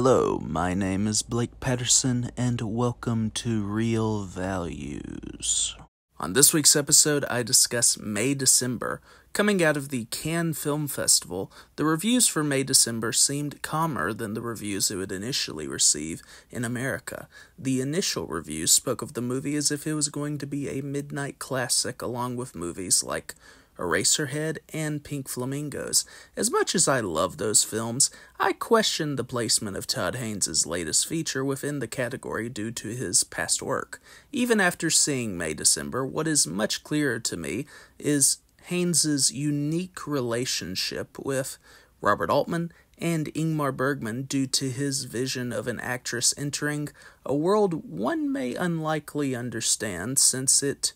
Hello, my name is Blake Patterson, and welcome to Real Values. On this week's episode, I discuss May December. Coming out of the Cannes Film Festival, the reviews for May December seemed calmer than the reviews it would initially receive in America. The initial reviews spoke of the movie as if it was going to be a midnight classic, along with movies like Eraserhead and Pink Flamingos. As much as I love those films, I question the placement of Todd Haynes' latest feature within the category due to his past work. Even after seeing May December, what is much clearer to me is Haynes' unique relationship with Robert Altman and Ingmar Bergman due to his vision of an actress entering a world one may unlikely understand, since it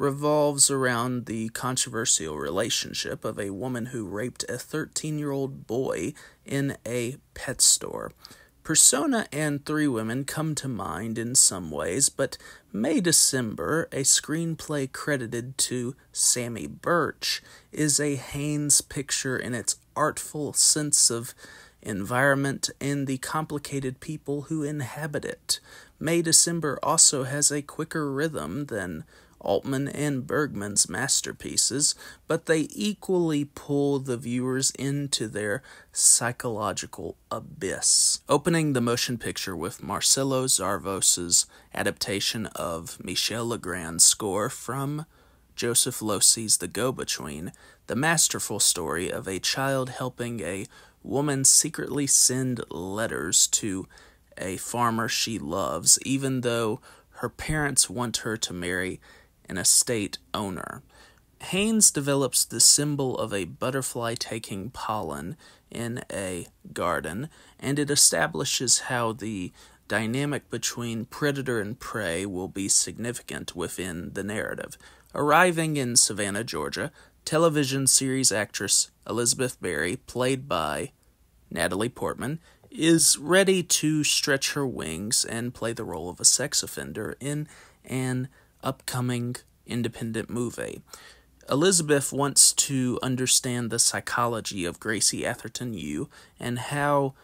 revolves around the controversial relationship of a woman who raped a 13-year-old boy in a pet store. Persona and Three Women come to mind in some ways, but May December, a screenplay credited to Sammy Birch, is a Haynes picture in its artful sense of environment and the complicated people who inhabit it. May December also has a quicker rhythm than Altman and Bergman's masterpieces, but they equally pull the viewers into their psychological abyss. Opening the motion picture with Marcelo Zarvos's adaptation of Michel Legrand's score from Joseph Losey's The Go-Between, the masterful story of a child helping a woman secretly send letters to a farmer she loves, even though her parents want her to marry an estate owner. Haynes develops the symbol of a butterfly taking pollen in a garden, and it establishes how the dynamic between predator and prey will be significant within the narrative. Arriving in Savannah, Georgia, television series actress Elizabeth Berry, played by Natalie Portman, is ready to stretch her wings and play the role of a sex offender in an upcoming independent movie. Elizabeth wants to understand the psychology of Gracie Atherton Yu and how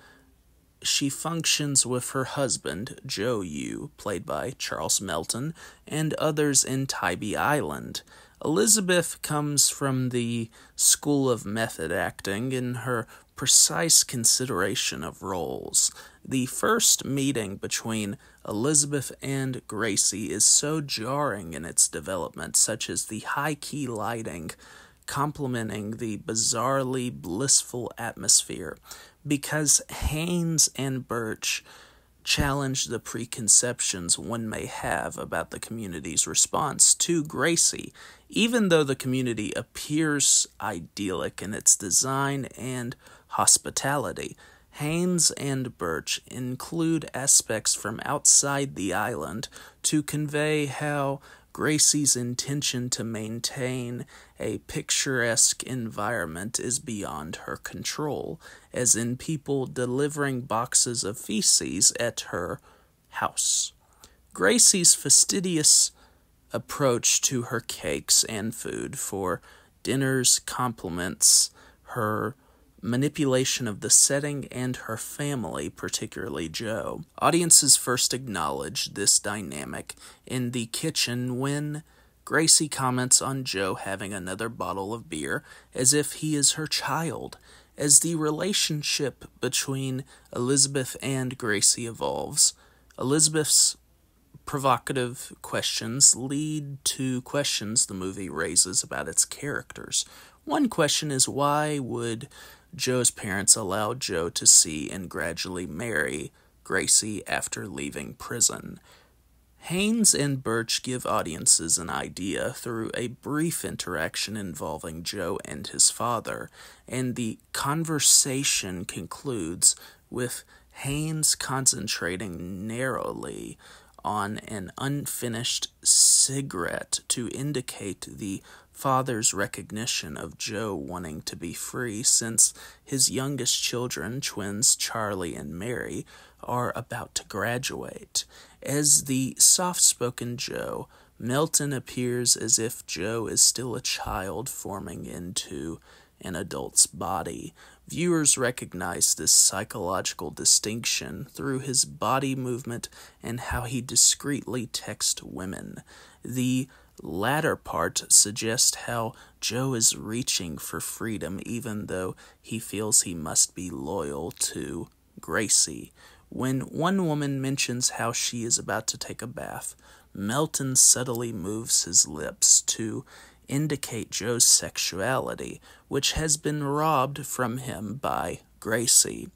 she functions with her husband, Joe Yu, played by Charles Melton, and others in Tybee Island. Elizabeth comes from the school of method acting in her precise consideration of roles. The first meeting between Elizabeth and Gracie is so jarring in its development, such as the high-key lighting complementing the bizarrely blissful atmosphere, because Haynes and Birch challenge the preconceptions one may have about the community's response to Gracie. Even though the community appears idyllic in its design and hospitality, Haynes and Birch include aspects from outside the island to convey how Gracie's intention to maintain a picturesque environment is beyond her control, as in people delivering boxes of feces at her house. Gracie's fastidious approach to her cakes and food for dinners complements her manipulation of the setting and her family, particularly Joe. Audiences first acknowledge this dynamic in the kitchen when Gracie comments on Joe having another bottle of beer as if he is her child. As the relationship between Elizabeth and Gracie evolves, Elizabeth's provocative questions lead to questions the movie raises about its characters. One question is, why would Joe's parents allow Joe to see and gradually marry Gracie after leaving prison? Haynes and Birch give audiences an idea through a brief interaction involving Joe and his father, and the conversation concludes with Haynes concentrating narrowly on an unfinished cigarette to indicate the father's recognition of Joe wanting to be free, since his youngest children, twins Charlie and Mary, are about to graduate. As the soft-spoken Joe, Melton appears as if Joe is still a child forming into an adult's body. Viewers recognize this psychological distinction through his body movement and how he discreetly texts women. The latter part suggests how Joe is reaching for freedom even though he feels he must be loyal to Gracie. When one woman mentions how she is about to take a bath, Melton subtly moves his lips to indicate Joe's sexuality, which has been robbed from him by Gracie.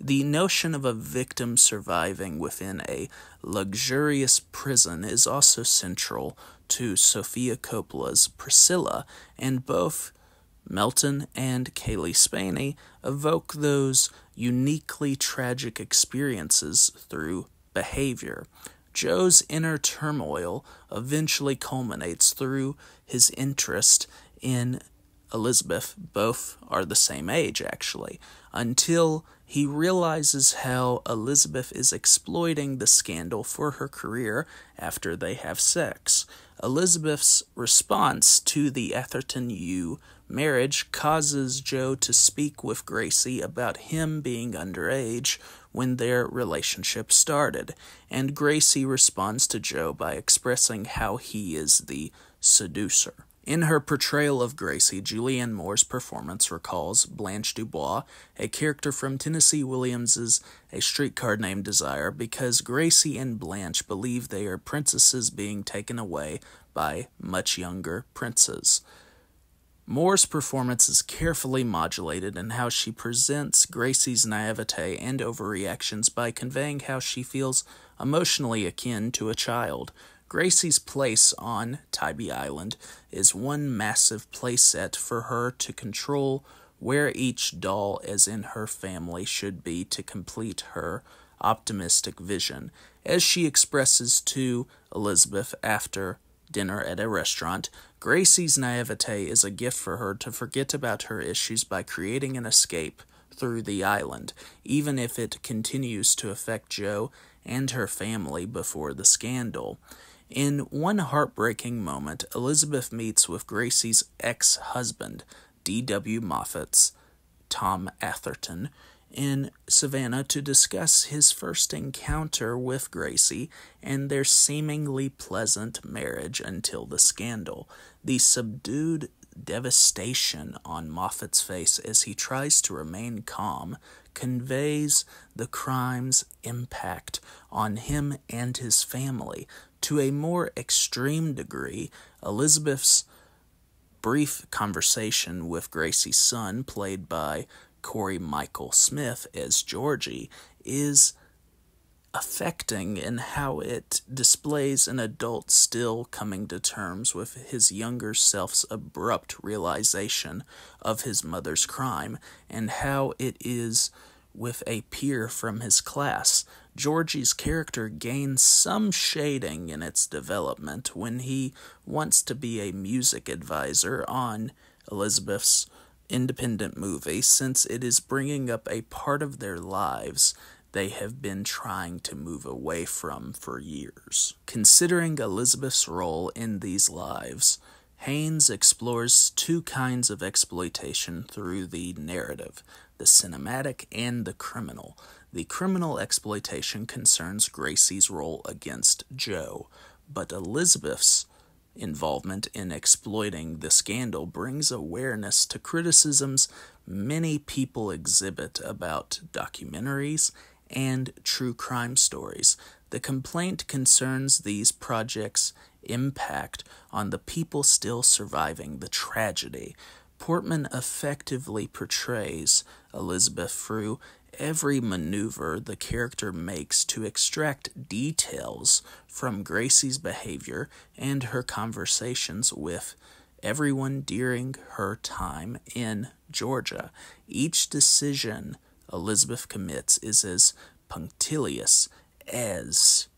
The notion of a victim surviving within a luxurious prison is also central to Sofia Coppola's Priscilla, and both Melton and Kaylee Spaney evoke those uniquely tragic experiences through behavior. Joe's inner turmoil eventually culminates through his interest in Elizabeth. Both are the same age, actually, until he realizes how Elizabeth is exploiting the scandal for her career after they have sex. Elizabeth's response to the Atherton Yu marriage causes Joe to speak with Gracie about him being underage when their relationship started, and Gracie responds to Joe by expressing how he is the seducer. In her portrayal of Gracie, Julianne Moore's performance recalls Blanche Dubois, a character from Tennessee Williams's A Streetcar Named Desire, because Gracie and Blanche believe they are princesses being taken away by much younger princes. Moore's performance is carefully modulated in how she presents Gracie's naivete and overreactions by conveying how she feels emotionally akin to a child. Gracie's place on Tybee Island is one massive playset for her to control where each doll as in her family should be to complete her optimistic vision. As she expresses to Elizabeth after dinner at a restaurant, Gracie's naivete is a gift for her to forget about her issues by creating an escape through the island, even if it continues to affect Joe and her family before the scandal. In one heartbreaking moment, Elizabeth meets with Gracie's ex-husband, D.W. Moffat's Tom Atherton, in Savannah to discuss his first encounter with Gracie and their seemingly pleasant marriage until the scandal. The subdued devastation on Moffat's face as he tries to remain calm conveys the crime's impact on him and his family. To a more extreme degree, Elizabeth's brief conversation with Gracie's son, played by Corey Michael Smith as Georgie, is affecting in how it displays an adult still coming to terms with his younger self's abrupt realization of his mother's crime, and how it is with a peer from his class. Georgie's character gains some shading in its development when he wants to be a music advisor on Elizabeth's independent movie, since it is bringing up a part of their lives they have been trying to move away from for years. Considering Elizabeth's role in these lives, Haynes explores two kinds of exploitation through the narrative: the cinematic and the criminal. The criminal exploitation concerns Gracie's role against Joe, but Elizabeth's involvement in exploiting the scandal brings awareness to criticisms many people exhibit about documentaries and true crime stories. The complaint concerns these projects' impact on the people still surviving the tragedy. Portman effectively portrays Elizabeth through every maneuver the character makes to extract details from Gracie's behavior and her conversations with everyone during her time in Georgia. Each decision Elizabeth commits is as punctilious as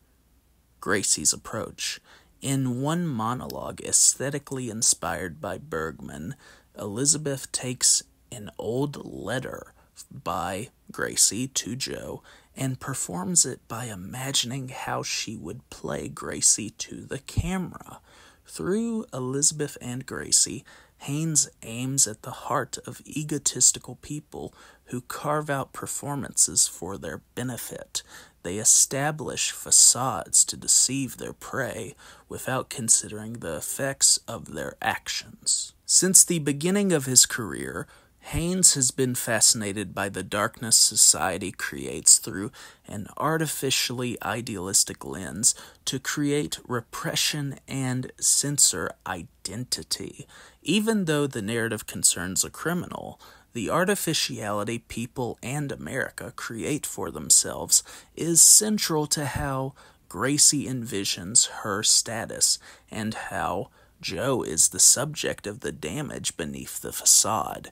Gracie's approach. In one monologue aesthetically inspired by Bergman, Elizabeth takes an old letter by Gracie to Joe and performs it by imagining how she would play Gracie to the camera. Through Elizabeth and Gracie, Haynes aims at the heart of egotistical people who carve out performances for their benefit. They establish facades to deceive their prey without considering the effects of their actions. Since the beginning of his career, Haynes has been fascinated by the darkness society creates through an artificially idealistic lens to create repression and censor identity. Even though the narrative concerns a criminal, the artificiality people and America create for themselves is central to how Gracie envisions her status and how Joe is the subject of the damage beneath the facade.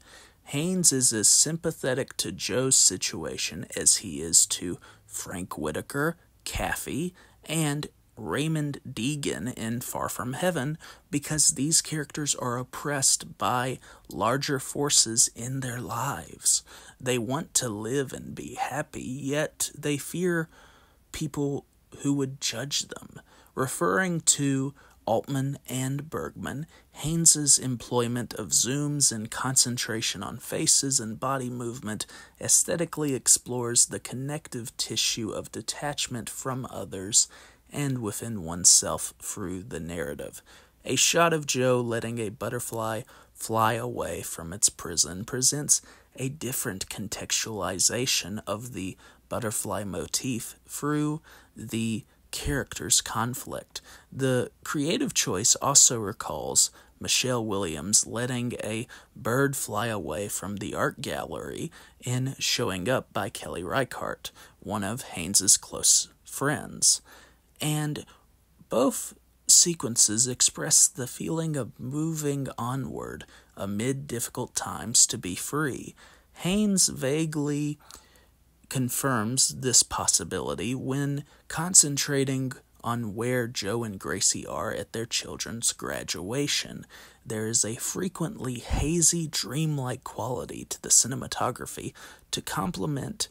Haynes is as sympathetic to Joe's situation as he is to Frank Whitaker, Caffey, and Raymond Deegan in Far From Heaven because these characters are oppressed by larger forces in their lives. They want to live and be happy, yet they fear people who would judge them. Referring to Altman and Bergman, Haynes's employment of zooms and concentration on faces and body movement aesthetically explores the connective tissue of detachment from others and within oneself through the narrative. A shot of Joe letting a butterfly fly away from its prison presents a different contextualization of the butterfly motif through the character's conflict. The creative choice also recalls Michelle Williams letting a bird fly away from the art gallery in Showing Up by Kelly Reichardt, one of Haynes's close friends. And both sequences express the feeling of moving onward amid difficult times to be free. Haynes vaguely confirms this possibility when concentrating on where Joe and Gracie are at their children's graduation. There is a frequently hazy, dreamlike quality to the cinematography to complement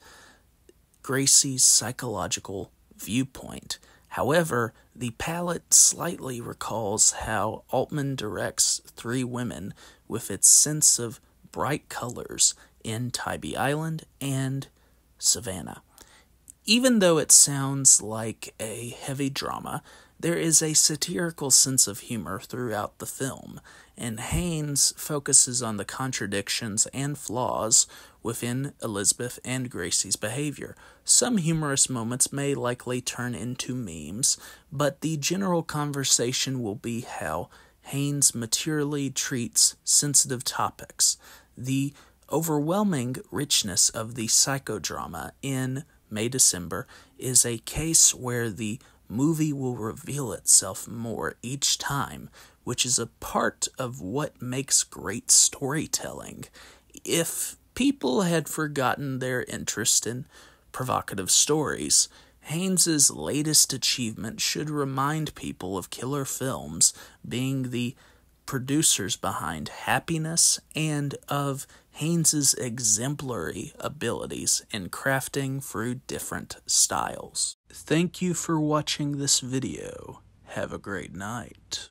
Gracie's psychological viewpoint. However, the palette slightly recalls how Altman directs Three Women with its sense of bright colors in Tybee Island and Savannah. Even though it sounds like a heavy drama, there is a satirical sense of humor throughout the film, and Haynes focuses on the contradictions and flaws within Elizabeth and Gracie's behavior. Some humorous moments may likely turn into memes, but the general conversation will be how Haynes materially treats sensitive topics. The overwhelming richness of the psychodrama in May December is a case where the movie will reveal itself more each time, which is a part of what makes great storytelling. If people had forgotten their interest in provocative stories, Haynes's latest achievement should remind people of killer films being the producers behind Happiness and of Haynes's exemplary abilities in crafting through different styles. Thank you for watching this video. Have a great night.